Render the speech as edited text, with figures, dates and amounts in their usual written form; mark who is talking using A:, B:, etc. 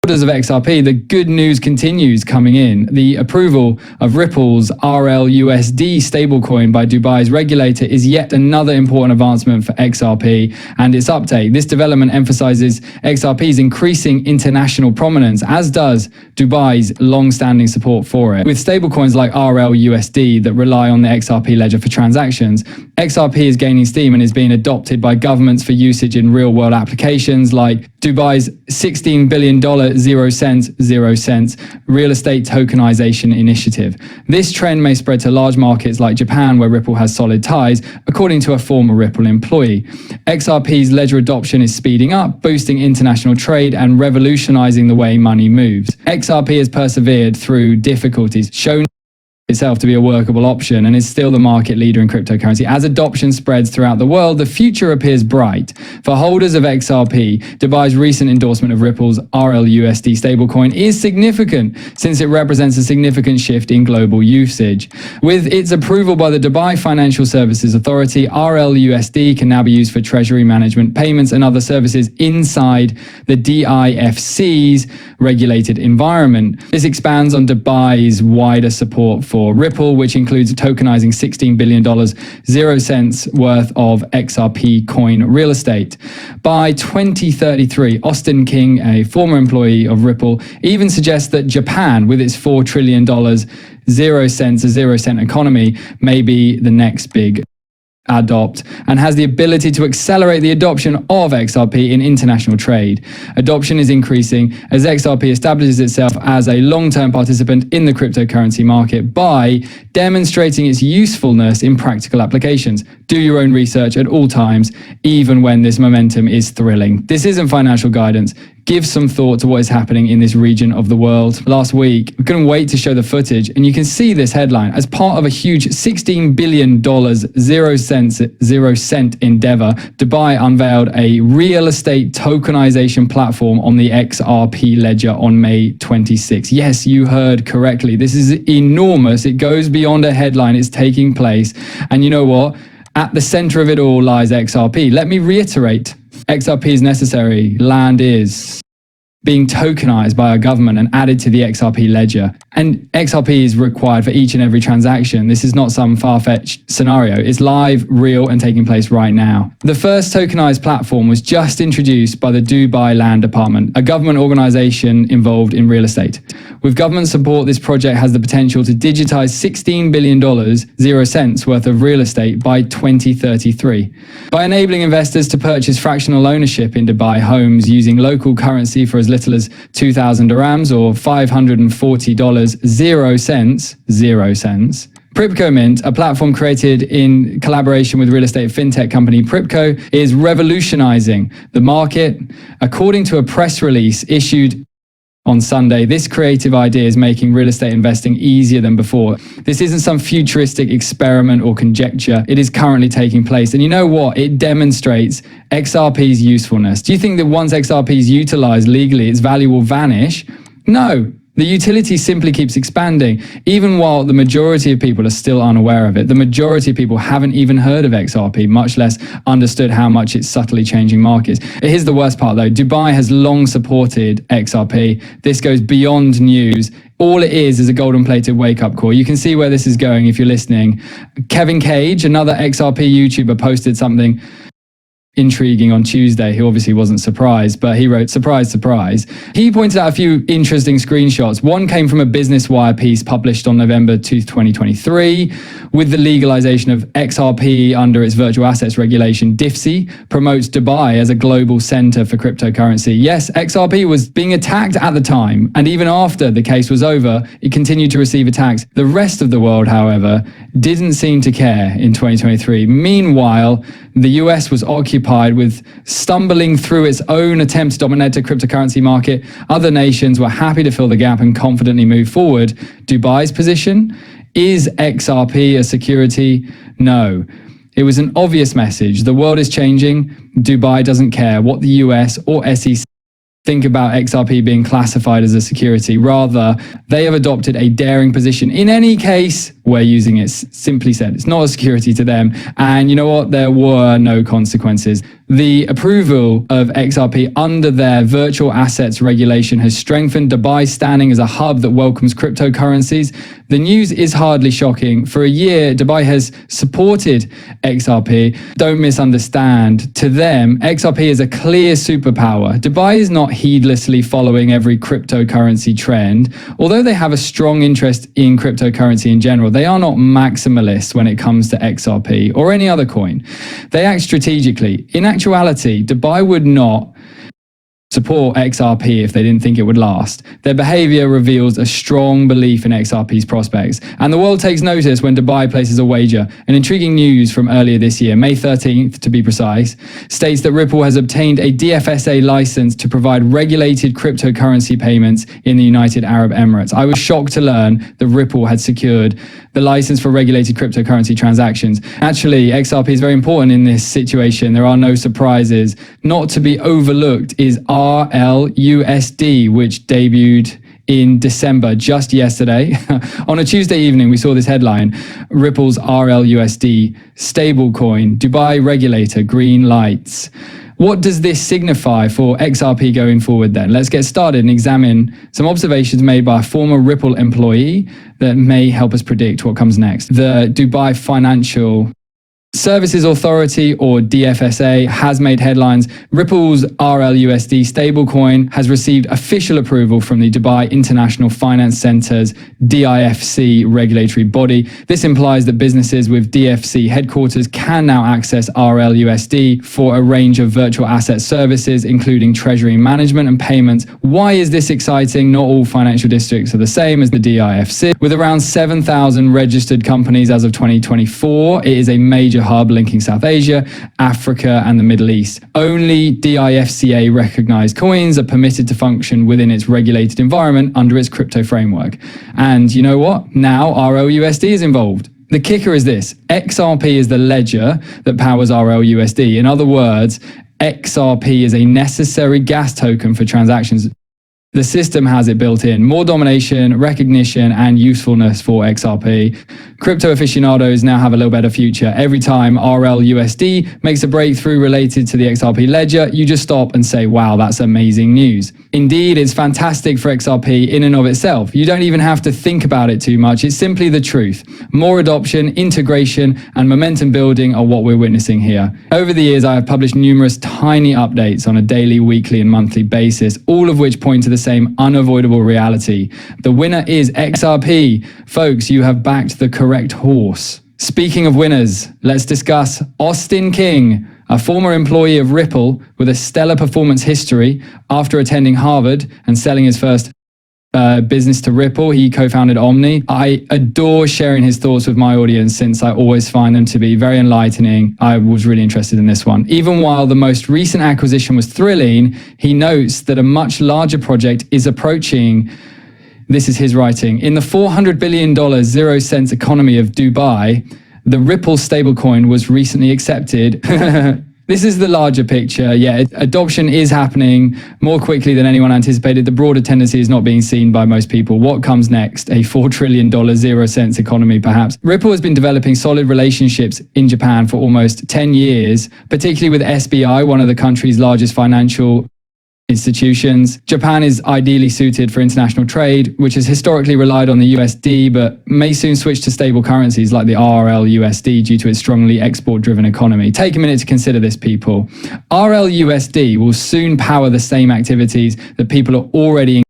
A: Holders of XRP, the good news continues coming in. The approval of Ripple's RLUSD stablecoin by Dubai's regulator is yet another important advancement for XRP and its uptake. This development emphasizes XRP's increasing international prominence, as does Dubai's long-standing support for it. With stablecoins like RLUSD that rely on the XRP ledger for transactions, XRP is gaining steam and is being adopted by governments for usage in real-world applications like Dubai's $16 billion 0 cents real estate tokenization initiative. This trend may spread to large markets like Japan, where Ripple has solid ties, according to a former Ripple employee. XRP's ledger adoption is speeding up, boosting international trade and revolutionizing the way money moves. XRP has persevered through difficulties, shown itself to be a workable option, and is still the market leader in cryptocurrency. As adoption spreads throughout the world, the future appears bright. For holders of XRP, Dubai's recent endorsement of Ripple's RLUSD stablecoin is significant, since it represents a significant shift in global usage. With its approval by the Dubai Financial Services Authority, RLUSD can now be used for treasury management, payments, and other services inside the DIFC's regulated environment. This expands on Dubai's wider support for Ripple, which includes tokenizing $16 billion 0 cents worth of XRP coin real estate. By 2033, Austin King, a former employee of Ripple, even suggests that Japan, with its $4 trillion 0 cents, a 0 cent economy, may be the next big adopt, and has the ability to accelerate the adoption of XRP in international trade. Adoption is increasing as XRP establishes itself as a long-term participant in the cryptocurrency market by demonstrating its usefulness in practical applications. Do your own research at all times, even when this momentum is thrilling. This isn't financial guidance. Give some thought to what is happening in this region of the world. Last week, we couldn't wait to show the footage, and you can see this headline. As part of a huge $16 billion 0 cent endeavor, Dubai unveiled a real estate tokenization platform on the XRP ledger on May 26. Yes, you heard correctly. This is enormous. It goes beyond a headline. It's taking place. And you know what? At the center of it all lies XRP. Let me reiterate. XRP is necessary. Land is being tokenized by our government and added to the XRP ledger. And XRP is required for each and every transaction. This is not some far-fetched scenario. It's live, real, and taking place right now. The first tokenized platform was just introduced by the Dubai Land Department, a government organization involved in real estate. With government support, this project has the potential to digitize $16 billion 0 cents worth of real estate by 2033. By enabling investors to purchase fractional ownership in Dubai homes using local currency for as little as 2,000 dirhams or $540 0 cents, Pripco Mint, a platform created in collaboration with real estate fintech company Pripco, is revolutionizing the market. According to a press release issued on Sunday, this creative idea is making real estate investing easier than before. This isn't some futuristic experiment or conjecture. It is currently taking place. And you know what? It demonstrates XRP's usefulness. Do you think that once XRP is utilized legally, its value will vanish? No. The utility simply keeps expanding, even while the majority of people are still unaware of it. The majority of people haven't even heard of XRP, much less understood how much it's subtly changing markets. Here's the worst part though. Dubai has long supported XRP. This goes beyond news. All it is a golden-plated wake-up call. You can see where this is going if you're listening. Kevin Cage, another XRP YouTuber, posted something intriguing on Tuesday. He obviously wasn't surprised, but he wrote, surprise, surprise. He pointed out a few interesting screenshots. One came from a Business Wire piece published on November 2, 2023. With the legalization of XRP under its virtual assets regulation, DIFC promotes Dubai as a global center for cryptocurrency. Yes, XRP was being attacked at the time, and even after the case was over, it continued to receive attacks. The rest of the world, however, didn't seem to care in 2023. Meanwhile, the US was occupied with stumbling through its own attempt to dominate the cryptocurrency market. Other nations were happy to fill the gap and confidently move forward. Dubai's position? Is XRP a security? No. It was an obvious message. The world is changing. Dubai doesn't care what the US or SEC think about XRP being classified as a security. Rather, they have adopted a daring position. In any case, we're using it. Simply said, it's not a security to them. And you know what? There were no consequences. The approval of XRP under their virtual assets regulation has strengthened Dubai's standing as a hub that welcomes cryptocurrencies. The news is hardly shocking. For a year, Dubai has supported XRP. Don't misunderstand. To them, XRP is a clear superpower. Dubai is not heedlessly following every cryptocurrency trend. Although they have a strong interest in cryptocurrency in general, they are not maximalists when it comes to XRP or any other coin. They act strategically. In actuality, Dubai would not support XRP if they didn't think it would last. Their behavior reveals a strong belief in XRP's prospects. And the world takes notice when Dubai places a wager. An intriguing news from earlier this year, May 13th to be precise, states that Ripple has obtained a DFSA license to provide regulated cryptocurrency payments in the United Arab Emirates. I was shocked to learn that Ripple had secured the license for regulated cryptocurrency transactions. Actually, XRP is very important in this situation. There are no surprises. Not to be overlooked is RLUSD, which debuted in December, just yesterday. On a Tuesday evening, we saw this headline: Ripple's RLUSD stablecoin, Dubai regulator, green lights. What does this signify for XRP going forward then? Let's get started and examine some observations made by a former Ripple employee that may help us predict what comes next. The Dubai Financial Services Authority, or DFSA, has made headlines. Ripple's RLUSD stablecoin has received official approval from the Dubai International Finance Centre's DIFC regulatory body. This implies that businesses with DFC headquarters can now access RLUSD for a range of virtual asset services, including treasury management and payments. Why is this exciting? Not all financial districts are the same as the DIFC. With around 7,000 registered companies as of 2024, it is a major hub linking South Asia, Africa, and the Middle East. Only DIFCA recognized coins are permitted to function within its regulated environment under its crypto framework. And you know what? Now RLUSD is involved. The kicker is this: XRP is the ledger that powers RLUSD. In other words, XRP is a necessary gas token for transactions. The system has it built in. More domination, recognition, and usefulness for XRP. Crypto aficionados now have a little better future. Every time RLUSD makes a breakthrough related to the XRP ledger, you just stop and say, wow, that's amazing news. Indeed, it's fantastic for XRP in and of itself. You don't even have to think about it too much. It's simply the truth. More adoption, integration, and momentum building are what we're witnessing here. Over the years, I have published numerous tiny updates on a daily, weekly, and monthly basis, all of which point to the same unavoidable reality. The winner is XRP. Folks, you have backed the correct horse. Speaking of winners, let's discuss Austin King, a former employee of Ripple with a stellar performance history. After attending Harvard and selling his first business to Ripple, he co-founded Omni. I adore sharing his thoughts with my audience since I always find them to be very enlightening. I was really interested in this one. Even while the most recent acquisition was thrilling, he notes that a much larger project is approaching. This is his writing. In the $400 billion 0 cents economy of Dubai, the Ripple stablecoin was recently accepted. This is the larger picture. Yeah, adoption is happening more quickly than anyone anticipated. The broader tendency is not being seen by most people. What comes next? A $4 trillion 0 cents economy, perhaps? Ripple has been developing solid relationships in Japan for almost 10 years, particularly with SBI, one of the country's largest financial institutions. Japan is ideally suited for international trade, which has historically relied on the USD, but may soon switch to stable currencies like the RLUSD due to its strongly export-driven economy. Take a minute to consider this, people. RLUSD will soon power the same activities that people are already